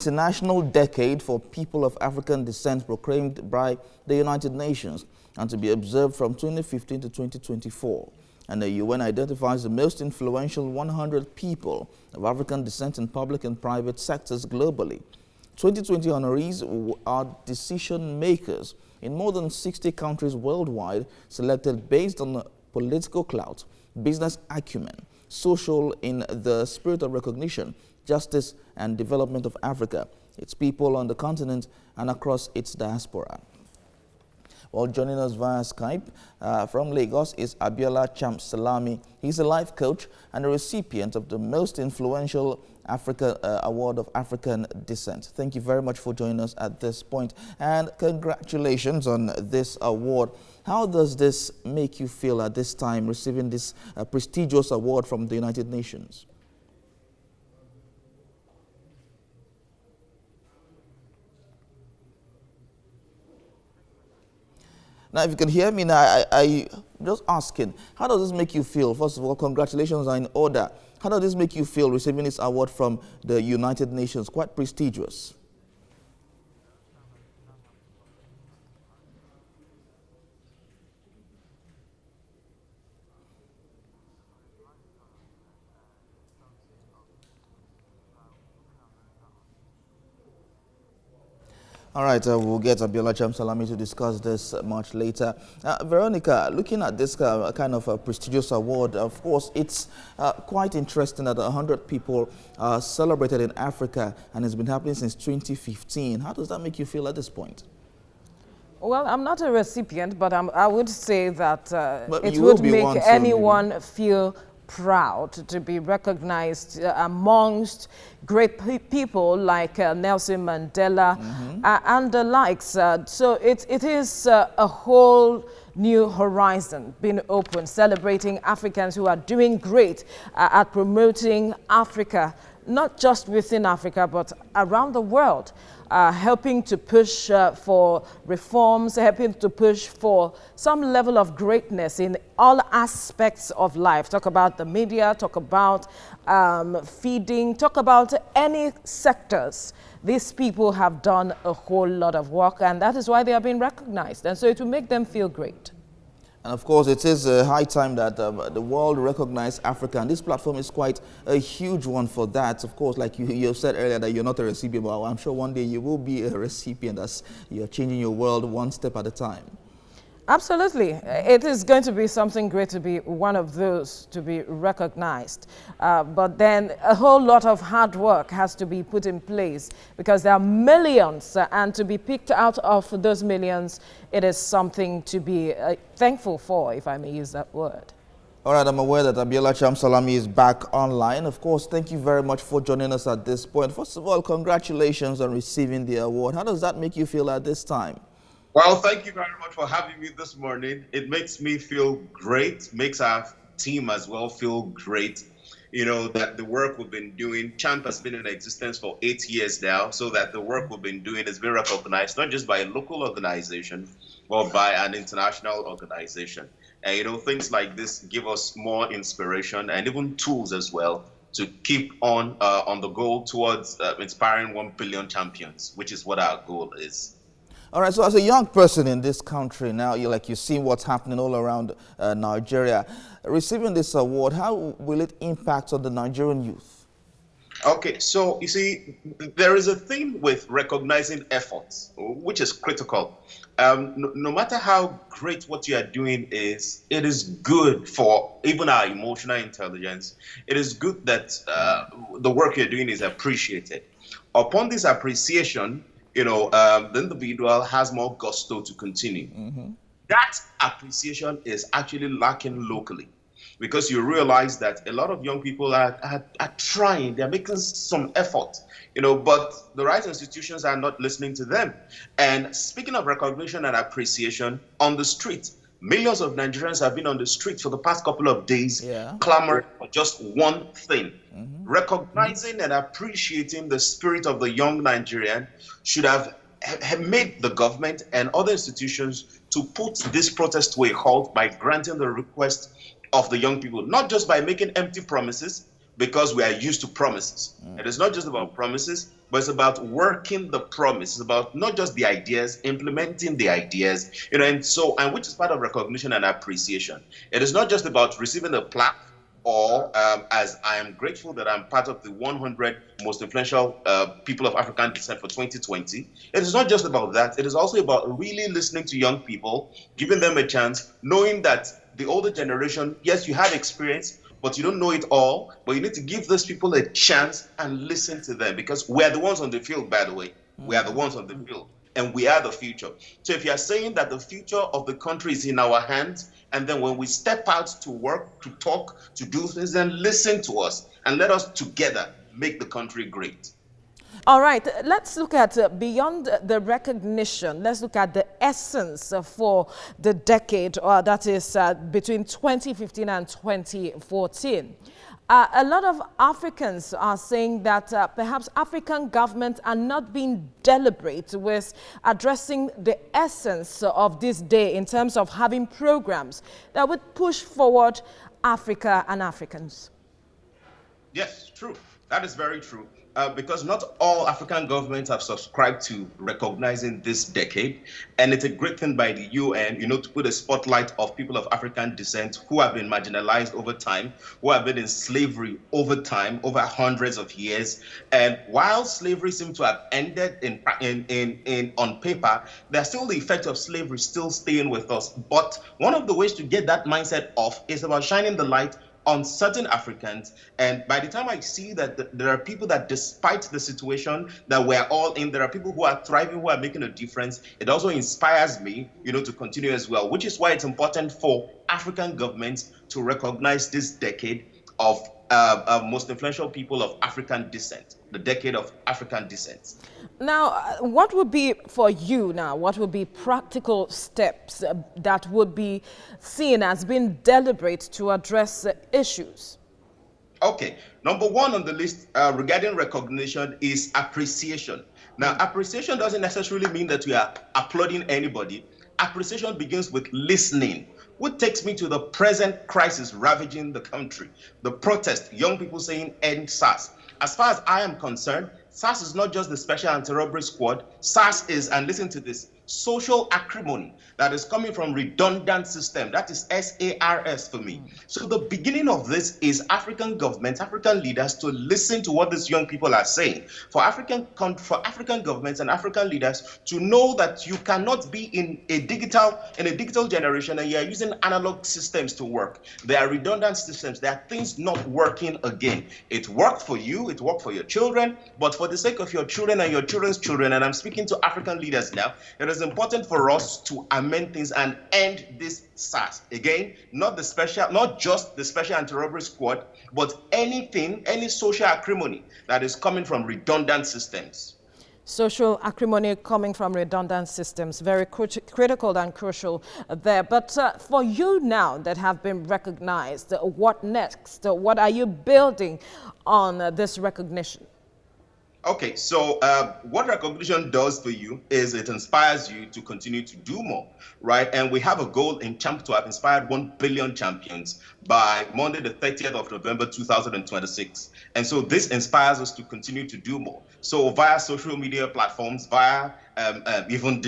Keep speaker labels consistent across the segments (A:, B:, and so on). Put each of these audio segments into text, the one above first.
A: International Decade for People of African Descent proclaimed by the United Nations and to be observed from 2015 to 2024. And the UN identifies the most influential 100 people of African descent in public and private sectors globally. 2020 honorees are decision makers in more than 60 countries worldwide, selected based on political clout, business acumen, social in the spirit of recognition, justice and development of Africa, its people on the continent and across its diaspora. Well, joining us via Skype from Lagos is Abiola Chamsalami. He's a life coach and a recipient of the most influential Award of African Descent. Thank you very much for joining us at this point, and congratulations on this award. How does this make you feel at this time, receiving this prestigious award from the United Nations? Now, if you can hear me now, I just asking, how does this make you feel? First of all, congratulations are in order. How does this make you feel receiving this award from the United Nations? Quite prestigious. All right, we'll get Abiola Chamsalami to discuss this much later. Veronica, looking at this kind of a prestigious award, of course, it's quite interesting that 100 people are celebrated in Africa, and it's been happening since 2015. How does that make you feel at this point?
B: Well, I'm not a recipient, but I would say that it
A: will
B: would make anyone feel proud to be recognized amongst great people like Nelson Mandela and the likes. So it is a whole new horizon being opened, celebrating Africans who are doing great at promoting Africa, not just within Africa, but around the world. Helping to push for reforms, helping to push for some level of greatness in all aspects of life. Talk about the media, talk about feeding, talk about any sectors. These people have done a whole lot of work, and that is why they are being recognized. And so it will make them feel great.
A: And of course, it is a high time that the world recognize Africa, and this platform is quite a huge one for that. Of course, like you said earlier that you're not a recipient, but I'm sure one day you will be a recipient as you're changing your world one step at a time.
B: Absolutely. It is going to be something great to be one of those to be recognized. But then a whole lot of hard work has to be put in place because there are millions, and to be picked out of those millions, it is something to be thankful for, if I may use that word.
A: All right, I'm aware that Abiola Chamsalami is back online. Of course, thank you very much for joining us at this point. First of all, congratulations on receiving the award. How does that make you feel at this time?
C: Well, thank you very much for having me this morning. It makes me feel great, makes our team as well feel great. You know, that the work we've been doing, CHAMP has been in existence for 8 years now, so that the work we've been doing is being recognized, not just by a local organization, but by an international organization. And, you know, things like this give us more inspiration and even tools as well to keep on the goal towards inspiring 1 billion champions, which is what our goal is.
A: All right, so as a young person in this country now, you've seen what's happening all around Nigeria. Receiving this award, how will it impact on the Nigerian youth?
C: Okay, so you see, there is a theme with recognizing efforts, which is critical. No matter how great what you are doing is, it is good for even our emotional intelligence. It is good that the work you're doing is appreciated. Upon this appreciation, you know, the individual has more gusto to continue. That appreciation is actually lacking locally, because you realize that a lot of young people are trying, they're making some effort, you know, but the right institutions are not listening to them. And speaking of recognition and appreciation, on the street, millions of Nigerians have been on the street for the past couple of days, clamoring for just one thing. Recognizing and appreciating the spirit of the young Nigerian should have made the government and other institutions to put this protest to a halt by granting the request of the young people, not just by making empty promises, because we are used to promises. It is not just about promises, but it's about working the promise. It's about not just the ideas, implementing the ideas, and which is part of recognition and appreciation. It is not just about receiving a plaque, or as I am grateful that I'm part of the 100 most influential people of African descent for 2020. It is not just about that. It is also about really listening to young people, giving them a chance, knowing that the older generation, yes, you have experience, but you don't know it all. But you need to give those people a chance and listen to them, because we are the ones on the field, by the way. We are the ones on the field, and we are the future. So if you are saying that the future of the country is in our hands, and then when we step out to work, to talk, to do things, then listen to us and let us together make the country great.
B: All right, let's look at beyond the recognition. Let's look at the essence for the decade, or that is between 2015 and 2014. A lot of Africans are saying that perhaps African governments are not being deliberate with addressing the essence of this day in terms of having programs that would push forward Africa and Africans.
C: Yes, true. That is very true. Because not all African governments have subscribed to recognizing this decade. And it's a great thing by the UN, to put a spotlight of people of African descent who have been marginalized over time, who have been in slavery over time, over hundreds of years. And while slavery seems to have ended on paper, there's still the effect of slavery still staying with us. But one of the ways to get that mindset off is about shining the light on certain Africans. And by the time I see that there are people that, despite the situation that we're all in, there are people who are thriving, who are making a difference, it also inspires me, to continue as well, which is why it's important for African governments to recognize this decade of most influential people of African descent, the decade of African descent.
B: Now, what would be for you now, what would be practical steps that would be seen as being deliberate to address issues?
C: Okay, number one on the list regarding recognition is appreciation. Now, appreciation doesn't necessarily mean that we are applauding anybody. Appreciation begins with listening, which takes me to the present crisis ravaging the country. The protest, young people saying end SARS. As far as I am concerned, SARS is not just the Special Anti-Robbery Squad. SARS is, and listen to this, social acrimony that is coming from redundant system. That is SARS for me. So the beginning of this is African governments, African leaders to listen to what these young people are saying. For African governments and African leaders to know that you cannot be in a digital generation and you are using analog systems to work. There are redundant systems. There are things not working again. It worked for you, it worked for your children, but for the sake of your children and your children's children, and I'm speaking to African leaders now, it is important for us to amend things and end this SARS. Again, not just the Special Anti-Robbery Squad, but any social acrimony that is coming from redundant systems.
B: Social acrimony coming from redundant systems, very critical and crucial there. But for you now that have been recognized, what next? What are you building on this recognition?
C: Okay, so what recognition does for you is it inspires you to continue to do more, right? And we have a goal in CHAMP to have inspired 1 billion champions by Monday, the 30th of November, 2026. And so this inspires us to continue to do more. So via social media platforms, via even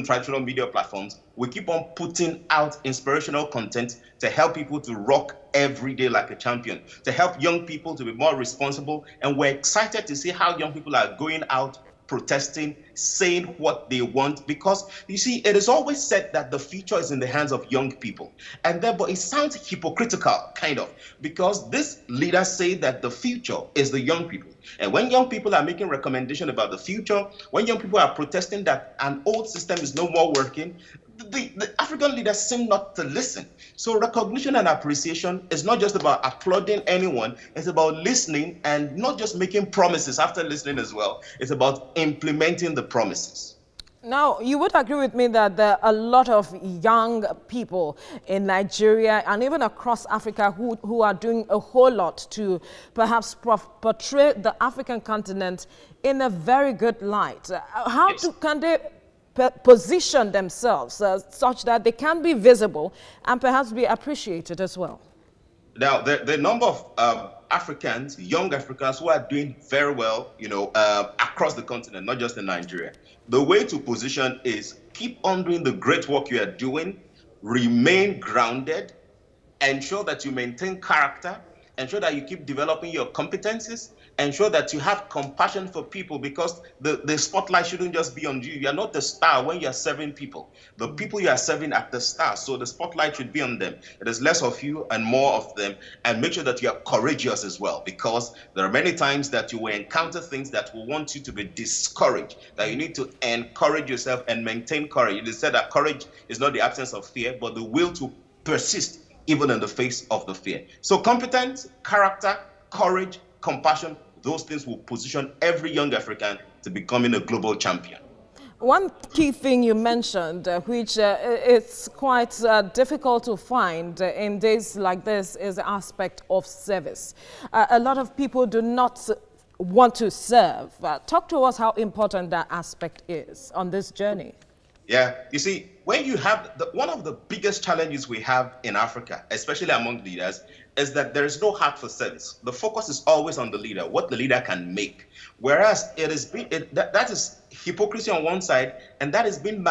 C: traditional media platforms, we keep on putting out inspirational content to help people to rock every day like a champion, to help young people to be more responsible. And we're excited to see how young people are going out, protesting, saying what they want, because you see, it is always said that the future is in the hands of young people. And therefore, it sounds hypocritical, kind of, because these leaders say that the future is the young people. And when young people are making recommendations about the future, when young people are protesting that an old system is no more working, the African leaders seem not to listen. So recognition and appreciation is not just about applauding anyone, it's about listening and not just making promises after listening as well. It's about implementing the promises.
B: Now, you would agree with me that there are a lot of young people in Nigeria and even across Africa who are doing a whole lot to perhaps portray the African continent in a very good light. Can they position themselves such that they can be visible and perhaps be appreciated as well?
C: Now, the number of Africans, young Africans who are doing very well, across the continent, not just in Nigeria. The way to position is keep on doing the great work you are doing, remain grounded, ensure that you maintain character, ensure that you keep developing your competencies, ensure that you have compassion for people, because the spotlight shouldn't just be on you. You're not the star when you're serving people. The people you are serving are the stars, so the spotlight should be on them. It is less of you and more of them, and make sure that you are courageous as well, because there are many times that you will encounter things that will want you to be discouraged, that you need to encourage yourself and maintain courage. It is said that courage is not the absence of fear, but the will to persist even in the face of the fear. So competence, character, courage, compassion, those things will position every young African to becoming a global champion.
B: One key thing you mentioned, which it's quite difficult to find in days like this, is the aspect of service. A lot of people do not want to serve. Talk to us how important that aspect is on this journey.
C: Yeah, you see, when you have one of the biggest challenges we have in Africa, especially among leaders, is that there is no heart for service. The focus is always on the leader, what the leader can make. Whereas that is hypocrisy on one side, and that has been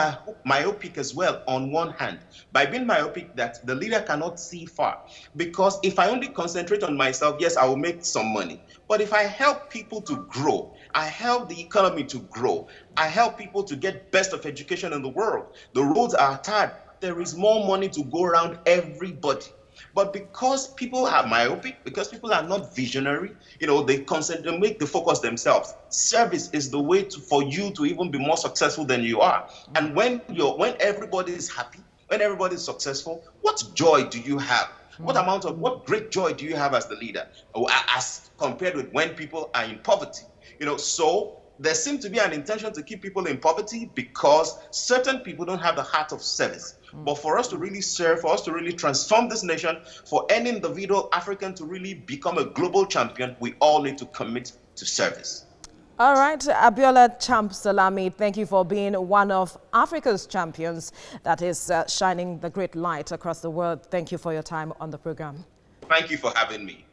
C: myopic as well on one hand. By being myopic, that the leader cannot see far. Because if I only concentrate on myself, yes, I will make some money. But if I help people to grow, I help the economy to grow, I help people to get best of education in the world, the roads are tarred, there is more money to go around everybody. But because people are myopic, because people are not visionary, they make the focus themselves. Service is the way for you to even be more successful than you are. And when everybody is happy, when everybody is successful, what joy do you have? What great joy do you have as the leader, as compared with when people are in poverty? So there seems to be an intention to keep people in poverty because certain people don't have the heart of service. But for us to really serve, for us to really transform this nation, for any individual African to really become a global champion, we all need to commit to service.
B: All right, Abiola Champ Salami, thank you for being one of Africa's champions that is shining the great light across the world. Thank you for your time on the program.
C: Thank you for having me.